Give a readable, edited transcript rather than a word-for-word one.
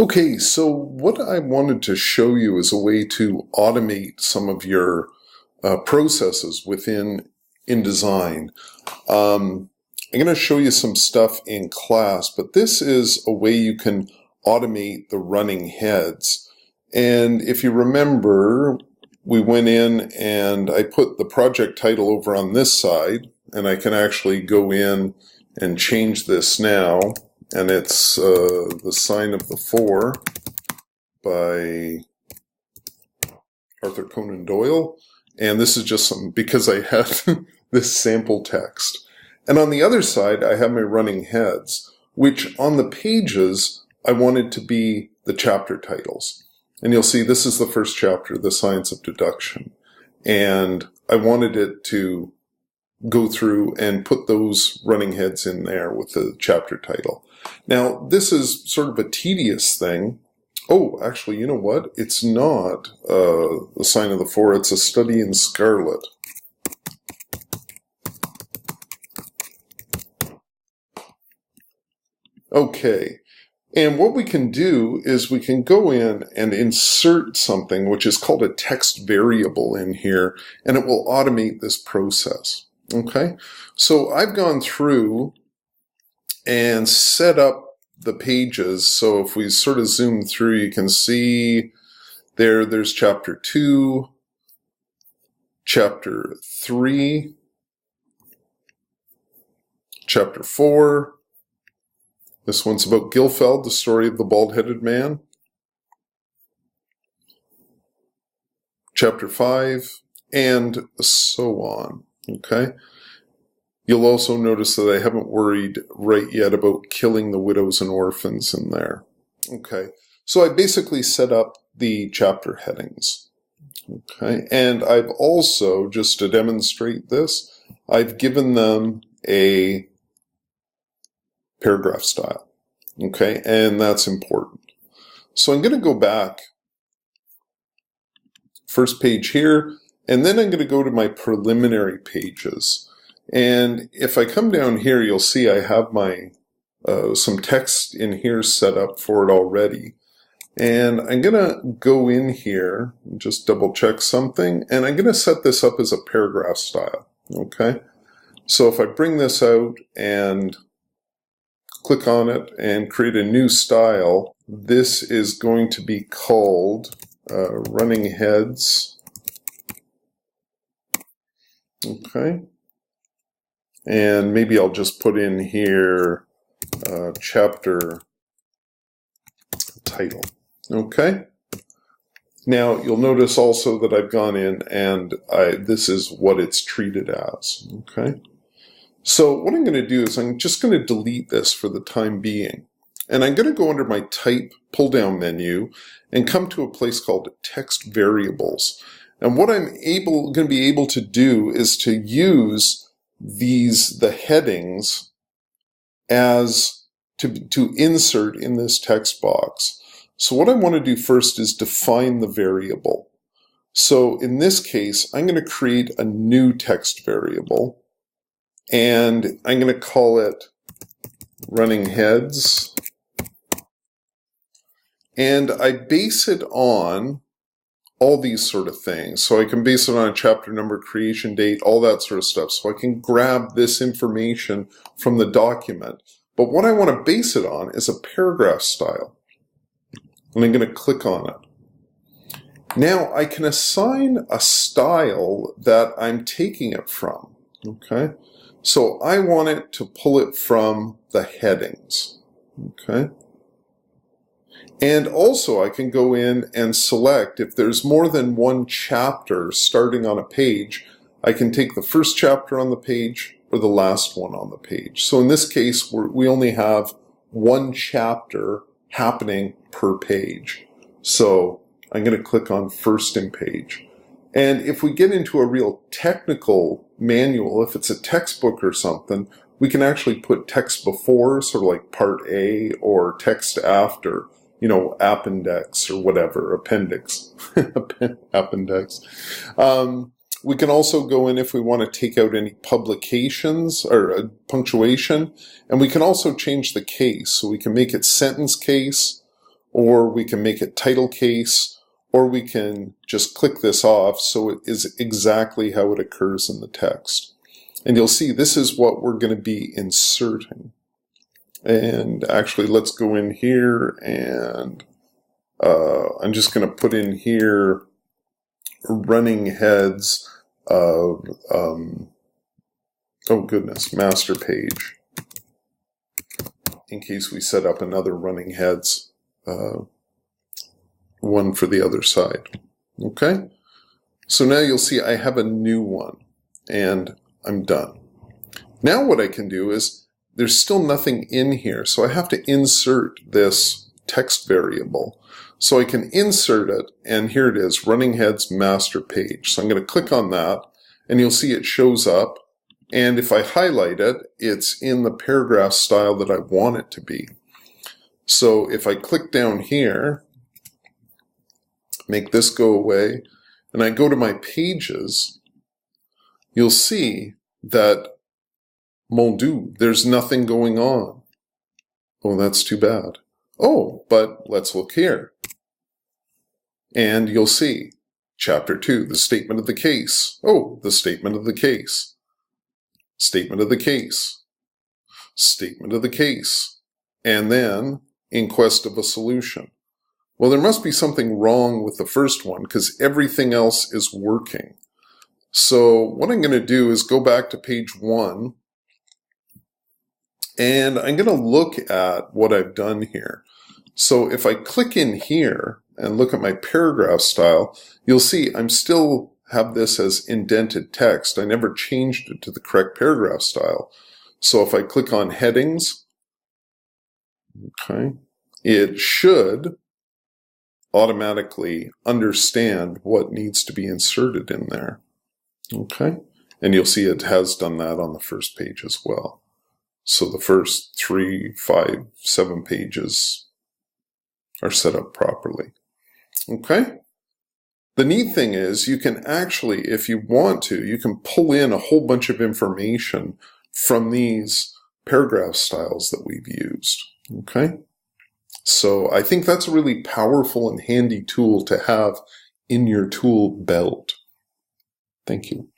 Okay, so what I wanted to show you is a way to automate some of your processes within InDesign. I'm going to show you some stuff in class, but this is a way you can automate the running heads. And if you remember, we went in and I put the project title over on this side, and I can actually go in and change this now. And it's The Sign of the Four by Arthur Conan Doyle. And this is just some, because I had this sample text. And on the other side, I have my running heads, which on the pages, I wanted to be the chapter titles. And you'll see this is the first chapter, The Science of Deduction. And I wanted it to go through and put those running heads in there with the chapter title. Now, this is sort of a tedious thing. Oh, actually, you know what? It's not The Sign of the Four. It's A Study in Scarlet. Okay. And what we can do is we can go in and insert something which is called a text variable in here, and it will automate this process. Okay? So I've gone through and set up the pages. So if we sort of zoom through, you can see there's chapter 2, chapter 3, chapter 4. This one's about Gilfeld, the story of the bald-headed man. Chapter 5, and so on. Okay? You'll also notice that I haven't worried right yet about killing the widows and orphans in there. Okay, so I basically set up the chapter headings. Okay, and I've also, just to demonstrate this, I've given them a paragraph style. Okay, and that's important. So I'm going to go back, first page here, and then I'm going to go to my preliminary pages. And if I come down here, you'll see I have my some text in here set up for it already. And I'm going to go in here and just double check something. And I'm going to set this up as a paragraph style. Okay. So if I bring this out and click on it and create a new style, this is going to be called running heads. Okay. And maybe I'll just put in here chapter title. Okay. Now you'll notice also that I've gone in and this is what it's treated as. Okay. So what I'm going to do is I'm just going to delete this for the time being. And I'm going to go under my type pull-down menu and come to a place called text variables. And what I'm going to be able to do is to use the headings as to insert in this text box. So what I want to do first is define the variable. So in this case, I'm going to create a new text variable, and I'm going to call it running heads, and I base it on all these sort of things. So I can base it on a chapter number, creation date, all that sort of stuff. So I can grab this information from the document. But what I want to base it on is a paragraph style. And I'm going to click on it. Now I can assign a style that I'm taking it from. Okay. So I want it to pull it from the headings. Okay. And also I can go in and select, if there's more than one chapter starting on a page, I can take the first chapter on the page or the last one on the page. So in this case, we only have one chapter happening per page. So I'm going to click on first in page. And if we get into a real technical manual, if it's a textbook or something, we can actually put text before, sort of like part A, or text after. Appendix or whatever, appendix, appendix. We can also go in if we want to take out any publications or punctuation, and we can also change the case. So we can make it sentence case, or we can make it title case, or we can just click this off so it is exactly how it occurs in the text. And you'll see this is what we're going to be inserting. And actually, let's go in here and I'm just going to put in here running heads of, oh goodness, master page, in case we set up another running heads, one for the other side. Okay? So now you'll see I have a new one, and I'm done. Now what I can do is, there's still nothing in here, so I have to insert this text variable. So I can insert it, and here it is, running heads master page. So I'm going to click on that, and you'll see it shows up. And if I highlight it, it's in the paragraph style that I want it to be. So if I click down here, make this go away, and I go to my pages, you'll see that, mon Dieu, there's nothing going on. Oh, that's too bad. Oh, but let's look here. And you'll see, Chapter 2, the statement of the case. Oh, the statement of the case. Statement of the case. Statement of the case. And then, in quest of a solution. Well, there must be something wrong with the first one, because everything else is working. So what I'm going to do is go back to page 1, and I'm going to look at what I've done here. So if I click in here and look at my paragraph style, you'll see I'm still have this as indented text. I never changed it to the correct paragraph style. So if I click on headings, okay, it should automatically understand what needs to be inserted in there. Okay, and you'll see it has done that on the first page as well. So the first 3, 5, 7 pages are set up properly. Okay? The neat thing is you can actually, if you want to, you can pull in a whole bunch of information from these paragraph styles that we've used. Okay? So I think that's a really powerful and handy tool to have in your tool belt. Thank you.